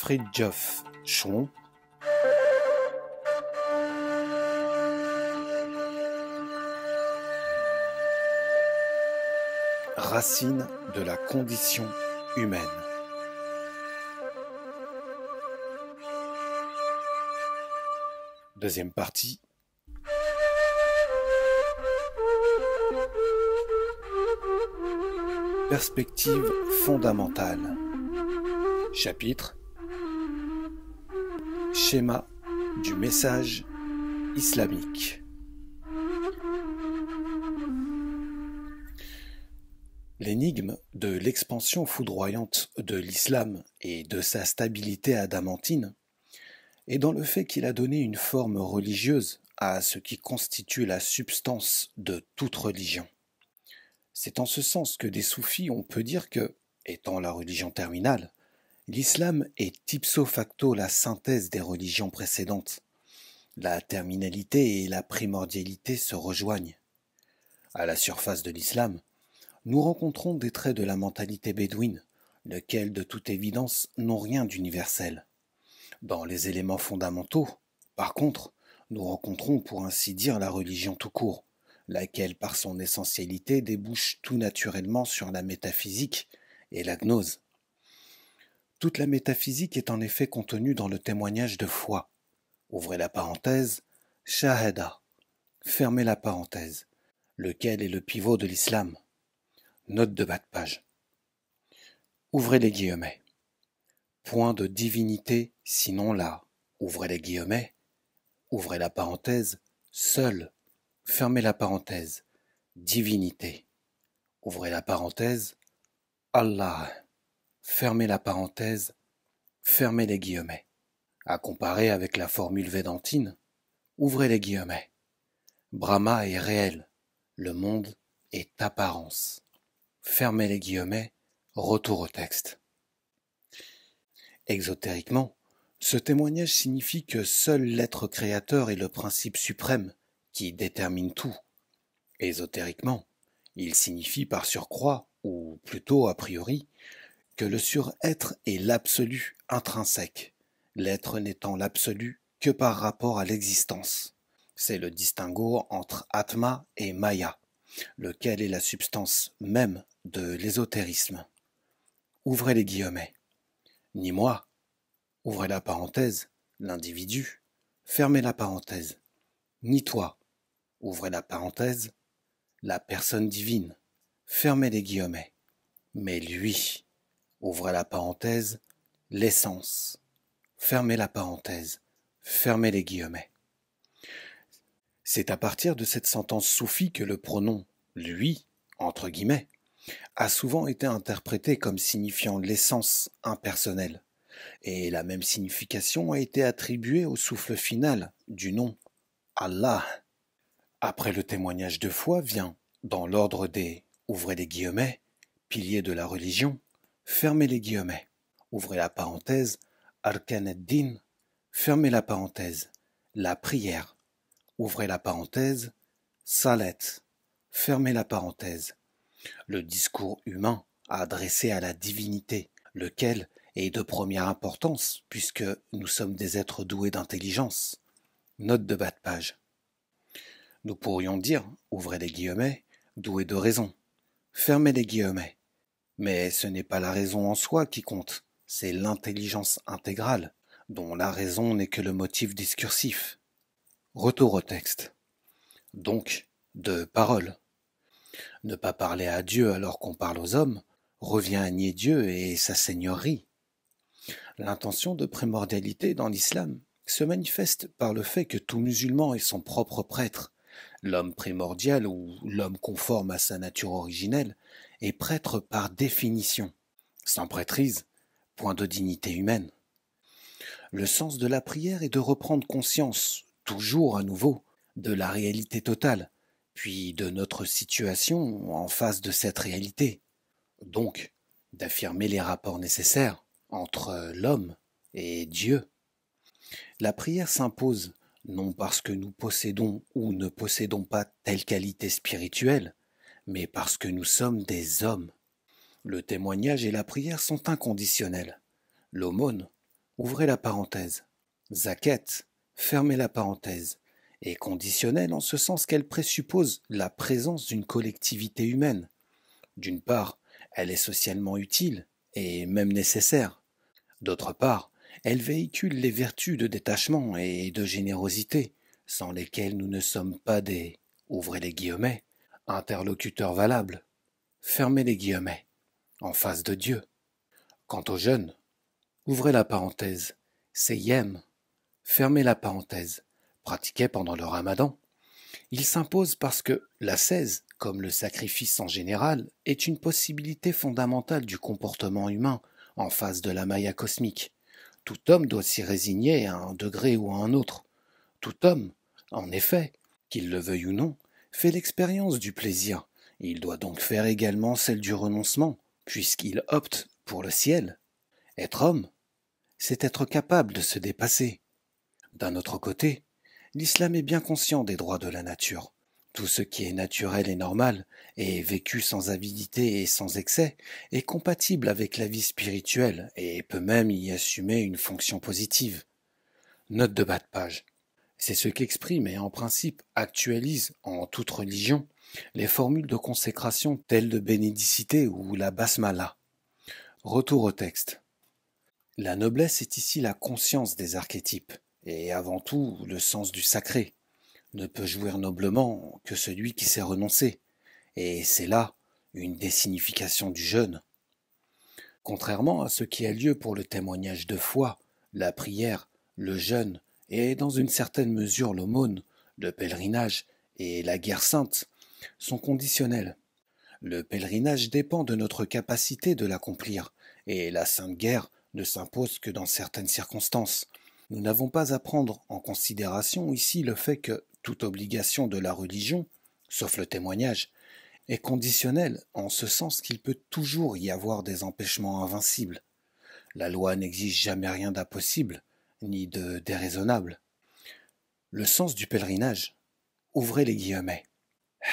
Fridtjof Chon, Racines de la condition humaine. Deuxième partie. Perspective fondamentale. Chapitre. Schéma du message islamique. L'énigme de l'expansion foudroyante de l'islam et de sa stabilité adamantine est dans le fait qu'il a donné une forme religieuse à ce qui constitue la substance de toute religion. C'est en ce sens que des soufis on peut dire que, étant la religion terminale, l'islam est ipso facto la synthèse des religions précédentes. La terminalité et la primordialité se rejoignent. À la surface de l'islam, nous rencontrons des traits de la mentalité bédouine, lesquels de toute évidence n'ont rien d'universel. Dans les éléments fondamentaux, par contre, nous rencontrons pour ainsi dire la religion tout court, laquelle par son essentialité débouche tout naturellement sur la métaphysique et la gnose. Toute la métaphysique est en effet contenue dans le témoignage de foi. Ouvrez la parenthèse, shahada, fermez la parenthèse, lequel est le pivot de l'islam. Note de bas de page. Ouvrez les guillemets. Point de divinité, sinon là. Ouvrez les guillemets. Ouvrez la parenthèse. Seul. Fermez la parenthèse. Divinité. Ouvrez la parenthèse. Allah. Fermez la parenthèse. Fermez les guillemets. À comparer avec la formule védantine. Ouvrez les guillemets. Brahma est réel. Le monde est apparence. Fermez les guillemets, retour au texte. Exotériquement, ce témoignage signifie que seul l'être créateur est le principe suprême qui détermine tout. Ésotériquement, il signifie par surcroît, ou plutôt a priori, que le surêtre est l'absolu intrinsèque, l'être n'étant l'absolu que par rapport à l'existence. C'est le distinguo entre Atma et Maya, lequel est la substance même de l'ésotérisme. Ouvrez les guillemets. Ni moi, ouvrez la parenthèse, l'individu, fermez la parenthèse. Ni toi, ouvrez la parenthèse, la personne divine, fermez les guillemets. Mais lui, ouvrez la parenthèse, l'essence, fermez la parenthèse, fermez les guillemets. C'est à partir de cette sentence soufie que le pronom « lui » entre guillemets, a souvent été interprété comme signifiant l'essence impersonnelle, et la même signification a été attribuée au souffle final du nom Allah. Après le témoignage de foi vient, dans l'ordre des ouvrez les guillemets, piliers de la religion, fermez les guillemets, ouvrez la parenthèse, arkan ad-din, fermez la parenthèse, la prière, ouvrez la parenthèse, salat, fermez la parenthèse, le discours humain adressé à la divinité, lequel est de première importance puisque nous sommes des êtres doués d'intelligence. Note de bas de page. Nous pourrions dire, ouvrez les guillemets, doués de raison, fermez les guillemets. Mais ce n'est pas la raison en soi qui compte, c'est l'intelligence intégrale, dont la raison n'est que le motif discursif. Retour au texte. Donc, de parole. Ne pas parler à Dieu alors qu'on parle aux hommes revient à nier Dieu et sa seigneurie. L'intention de primordialité dans l'islam se manifeste par le fait que tout musulman est son propre prêtre. L'homme primordial ou l'homme conforme à sa nature originelle est prêtre par définition. Sans prêtrise, point de dignité humaine. Le sens de la prière est de reprendre conscience, toujours à nouveau, de la réalité totale, puis de notre situation en face de cette réalité. Donc, d'affirmer les rapports nécessaires entre l'homme et Dieu. La prière s'impose, non parce que nous possédons ou ne possédons pas telle qualité spirituelle, mais parce que nous sommes des hommes. Le témoignage et la prière sont inconditionnels. L'aumône, ouvrez la parenthèse. Zakat, fermez la parenthèse, est conditionnelle en ce sens qu'elle présuppose la présence d'une collectivité humaine. D'une part, elle est socialement utile et même nécessaire. D'autre part, elle véhicule les vertus de détachement et de générosité, sans lesquelles nous ne sommes pas des, ouvrez les guillemets, interlocuteurs valables, fermez les guillemets, en face de Dieu. Quant aux jeunes, ouvrez la parenthèse, c'est yem, fermez la parenthèse, pratiqués pendant le ramadan. Il s'impose parce que l'ascèse, comme le sacrifice en général, est une possibilité fondamentale du comportement humain en face de la maya cosmique. Tout homme doit s'y résigner à un degré ou à un autre. Tout homme, en effet, qu'il le veuille ou non, fait l'expérience du plaisir. Il doit donc faire également celle du renoncement, puisqu'il opte pour le ciel. Être homme, c'est être capable de se dépasser. D'un autre côté, l'islam est bien conscient des droits de la nature. Tout ce qui est naturel et normal, et vécu sans avidité et sans excès, est compatible avec la vie spirituelle et peut même y assumer une fonction positive. Note de bas de page. C'est ce qu'exprime et en principe actualise en toute religion les formules de consécration telles de bénédicité ou la basmala. Retour au texte. La noblesse est ici la conscience des archétypes, et avant tout le sens du sacré. Ne peut jouir noblement que celui qui sait renoncer, et c'est là une des significations du jeûne. Contrairement à ce qui a lieu pour le témoignage de foi, la prière, le jeûne et dans une certaine mesure l'aumône, le pèlerinage et la guerre sainte sont conditionnels. Le pèlerinage dépend de notre capacité de l'accomplir, et la sainte guerre ne s'impose que dans certaines circonstances. Nous n'avons pas à prendre en considération ici le fait que toute obligation de la religion, sauf le témoignage, est conditionnelle en ce sens qu'il peut toujours y avoir des empêchements invincibles. La loi n'exige jamais rien d'impossible, ni de déraisonnable. Le sens du pèlerinage, ouvrez les guillemets,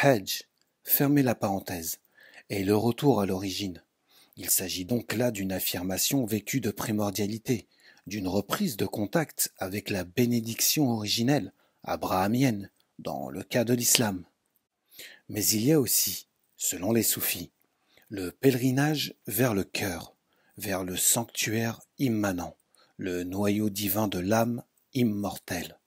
Hajj, fermez la parenthèse, est le retour à l'origine. Il s'agit donc là d'une affirmation vécue de primordialité, d'une reprise de contact avec la bénédiction originelle, abrahamienne, dans le cas de l'islam. Mais il y a aussi, selon les soufis, le pèlerinage vers le cœur, vers le sanctuaire immanent, le noyau divin de l'âme immortelle.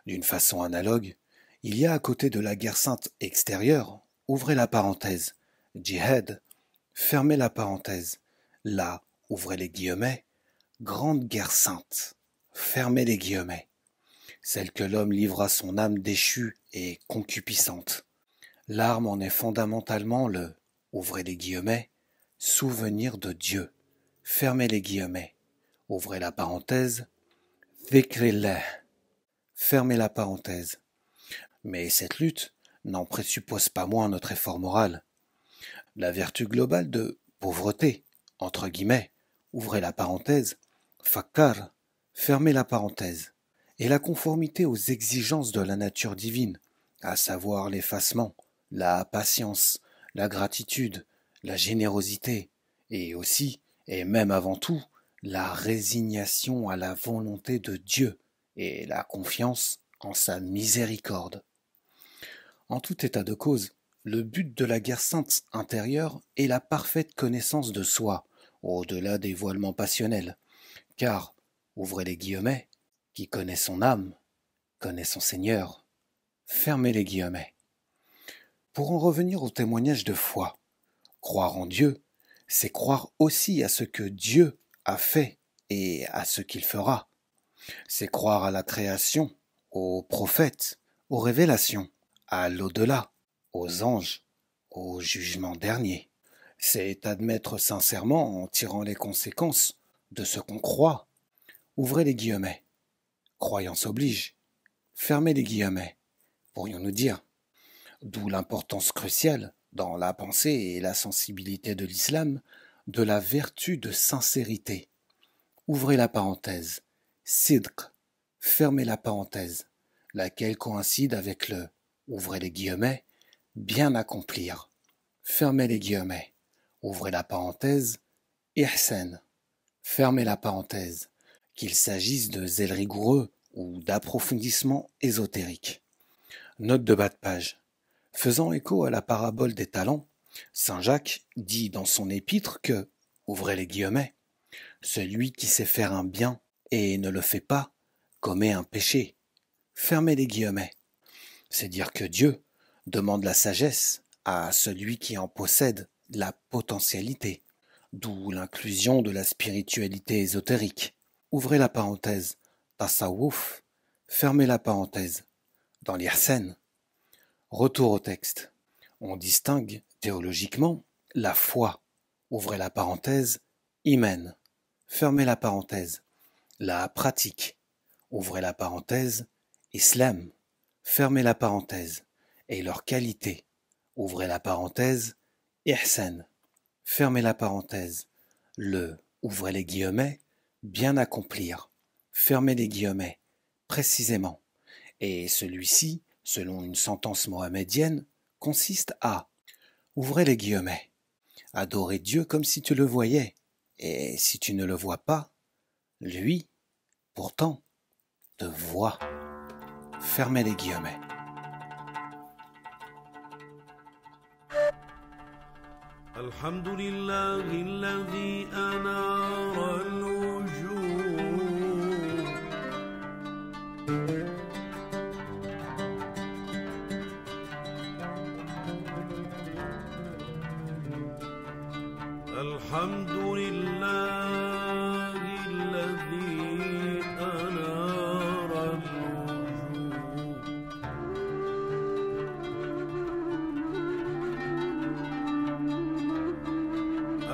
D'une façon analogue, il y a à côté de la guerre sainte extérieure, ouvrez la parenthèse, djihad, fermez la parenthèse, là, ouvrez les guillemets, grande guerre sainte, fermez les guillemets, celle que l'homme livre à son âme déchue et concupiscente. L'arme en est fondamentalement le, ouvrez les guillemets, souvenir de Dieu, fermez les guillemets, ouvrez la parenthèse, dhikrillah, fermez la parenthèse. Mais cette lutte n'en présuppose pas moins notre effort moral. La vertu globale de pauvreté, entre guillemets, ouvrez la parenthèse, fakkar, fermez la parenthèse, et la conformité aux exigences de la nature divine, à savoir l'effacement, la patience, la gratitude, la générosité, et aussi, et même avant tout, la résignation à la volonté de Dieu et la confiance en sa miséricorde. En tout état de cause, le but de la guerre sainte intérieure est la parfaite connaissance de soi, au-delà des voilements passionnels, car, ouvrez les guillemets, qui connaît son âme, connaît son Seigneur, fermez les guillemets. Pour en revenir au témoignage de foi, croire en Dieu, c'est croire aussi à ce que Dieu a fait et à ce qu'il fera. C'est croire à la création, aux prophètes, aux révélations, à l'au-delà, aux anges, au jugement dernier. C'est admettre sincèrement en tirant les conséquences de ce qu'on croit. Ouvrez les guillemets. Croyance oblige. Fermez les guillemets, pourrions-nous dire. D'où l'importance cruciale, dans la pensée et la sensibilité de l'islam, de la vertu de sincérité. Ouvrez la parenthèse. Sidq. Fermez la parenthèse, laquelle coïncide avec le, ouvrez les guillemets, bien accomplir. Fermez les guillemets. Ouvrez la parenthèse. Ihsan. Fermez la parenthèse, qu'il s'agisse de zèle rigoureux ou d'approfondissement ésotérique. Note de bas de page. Faisant écho à la parabole des talents, saint Jacques dit dans son épître que, ouvrez les guillemets, celui qui sait faire un bien et ne le fait pas commet un péché. Fermez les guillemets. C'est dire que Dieu demande la sagesse à celui qui en possède la potentialité, d'où l'inclusion de la spiritualité ésotérique. Ouvrez la parenthèse, tasawwuf, fermez la parenthèse, dans l'Ihsan. Retour au texte. On distingue théologiquement la foi, ouvrez la parenthèse, iman, fermez la parenthèse, la pratique, ouvrez la parenthèse, islam, fermez la parenthèse, et leur qualité, ouvrez la parenthèse, ihsan, fermez la parenthèse, le, ouvrez les guillemets, bien accomplir, fermez les guillemets, précisément, et celui-ci, selon une sentence mohamédienne, consiste à, ouvrez les guillemets, adorer Dieu comme si tu le voyais, et si tu ne le vois pas, lui, pourtant, te voit. Fermez les guillemets. Alhamdulillahi alladhi anara al-wujuh. Alhamdulillahi alladhi anara al-wujuh.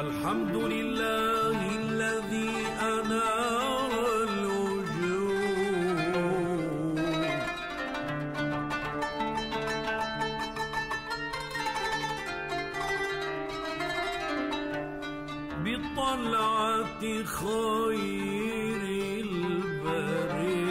Alhamdulillahi alladhi anara al-wujuh. بطلعة خير البرية.